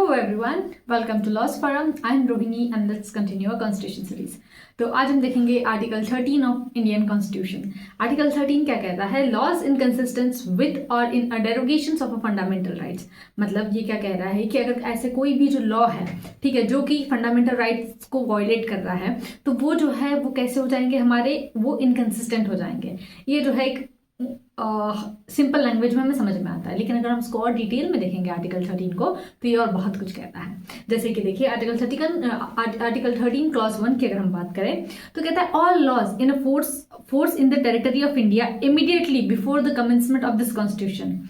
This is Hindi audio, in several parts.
Hello everyone, welcome to Laws Forum. I am Rohini and let's continue our Constitution series. तो आज हम देखेंगे article 13 of Indian constitution. Article 13 क्या कहता है? लॉज इन कंसिस्टेंस विद और इन डेरोगेशंस ऑफ अ फंडामेंटल राइट्स। मतलब ये क्या कह रहा है कि अगर ऐसे कोई भी जो लॉ है, ठीक है, जो कि फंडामेंटल राइट्स को वायलेट कर रहा है, तो वो जो है वो कैसे हो जाएंगे हमारे, वो इनकंसिस्टेंट हो जाएंगे। ये जो है एक सिंपल लैंग्वेज में हमें समझ में आता है, लेकिन अगर हम इसको और डिटेल में देखेंगे आर्टिकल 13 को, तो ये और बहुत कुछ कहता है। जैसे कि देखिए आर्टिकल 13 क्लॉज 1 की अगर हम बात करें तो कहता है all laws in a force in the territory of India immediately before the commencement of this constitution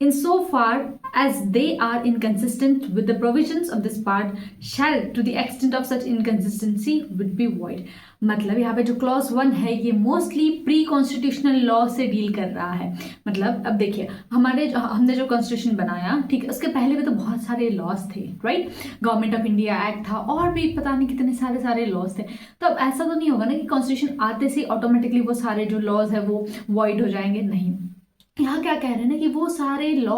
in so far as they are inconsistent with the provisions of this part shall to the extent of such inconsistency would be void। मतलब यहाँ पे जो क्लॉज 1 है ये मोस्टली प्री कॉन्स्टिट्यूशनल लॉ से डील कर रहा है। मतलब अब देखिए हमने जो कॉन्स्टिट्यूशन बनाया, ठीक है, उसके पहले भी तो बहुत सारे लॉज थे, right. Government of India act था और भी पता नहीं कितने सारे लॉज थे। तो अब ऐसा तो नहीं होगा ना कि कॉन्स्टिट्यूशन आते से ऑटोमेटिकली वो सारे जो लॉज है वो वॉइड हो जाएंगे, नहीं। यहाँ क्या कह रहे हैं ना कि वो सारे लॉ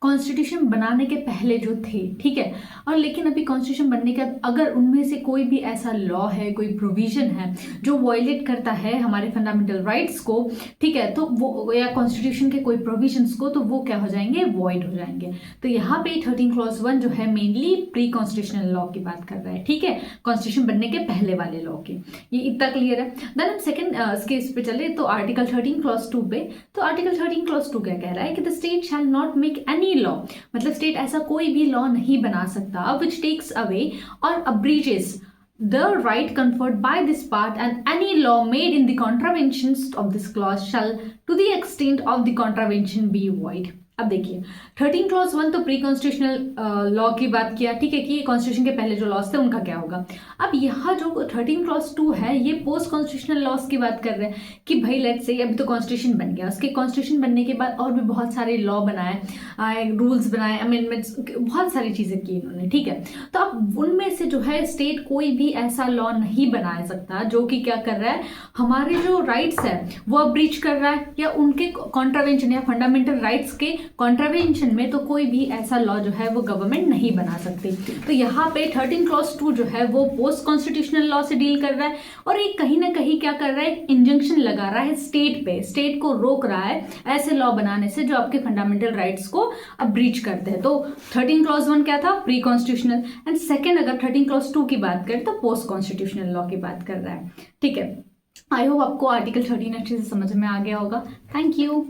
कॉन्स्टिट्यूशन बनाने के पहले जो थे, ठीक है, और लेकिन अभी कॉन्स्टिट्यूशन बनने के बाद अगर उनमें से कोई भी ऐसा लॉ है, कोई प्रोविजन है जो वायलेट करता है हमारे फंडामेंटल राइट्स को, ठीक है, तो वो या कॉन्स्टिट्यूशन के कोई प्रोविजंस को, तो वो क्या हो जाएंगे, वॉइड हो जाएंगे। तो यहाँ पे 13 क्लॉज 1 जो है मेनली प्री कॉन्स्टिट्यूशनल लॉ की बात कर रहा है, ठीक है, कॉन्स्टिट्यूशन बनने के पहले वाले लॉ के। ये इतना क्लियर है। देन हम सेकंड केस पे चले तो आर्टिकल 13 क्लॉज 2 पे। तो आर्टिकल 13 क्लॉज 2 क्या कह रहा है कि the state shall not make any law, मतलब स्टेट ऐसा कोई भी लॉ नहीं बना सकता विच टेक्स अवे और अब्रीजेस the right conferred by this part, and any law made in the contraventions of this clause shall to the extent of the contravention be void। अब देखिए 13 क्लॉज 1 तो प्री कॉन्स्टिट्यूशनल लॉ की बात किया, ठीक है, कि कॉन्स्टिट्यूशन के पहले जो लॉज थे उनका क्या होगा। अब यहाँ जो 13 क्लॉज 2 है ये पोस्ट कॉन्स्टिट्यूशनल लॉज की बात कर रहे हैं कि भाई लेट्स से अभी तो कॉन्स्टिट्यूशन बन गया, उसके कॉन्स्टिट्यूशन बनने के बाद और भी बहुत सारे लॉ बनाए, रूल्स बनाए, अमेंडमेंट्स, बहुत सारी चीजें की इन्होंने, ठीक है। तो अब उनमें से जो है स्टेट कोई भी ऐसा लॉ नहीं बना सकता जो कि क्या कर रहा है, हमारे जो राइट्स है वो ब्रीच कर रहा है, या उनके कॉन्ट्रावेंशन या फंडामेंटल राइट्स के कॉन्ट्रावेंशन में तो कोई भी ऐसा लॉ जो है वो गवर्नमेंट नहीं बना सकती। तो यहाँ पे 13 क्लॉज 2 जो है वो पोस्ट कॉन्स्टिट्यूशनल लॉ से डील कर रहा है, और ये कहीं ना कहीं क्या कर रहा है, इंजंक्शन लगा रहा है स्टेट पे, स्टेट को रोक रहा है ऐसे लॉ बनाने से जो आपके फंडामेंटल राइट्स को अब ब्रीच करते हैं। तो 13 क्लॉज 1 क्या था, प्री कॉन्स्टिट्यूशनल, एंड सेकेंड अगर 13 क्लॉज 2 की बात करें तो पोस्ट कॉन्स्टिट्यूशनल लॉ की बात कर रहा है, ठीक है। आई होप आपको आर्टिकल 13 अच्छे से समझ में आ गया होगा। Thank you.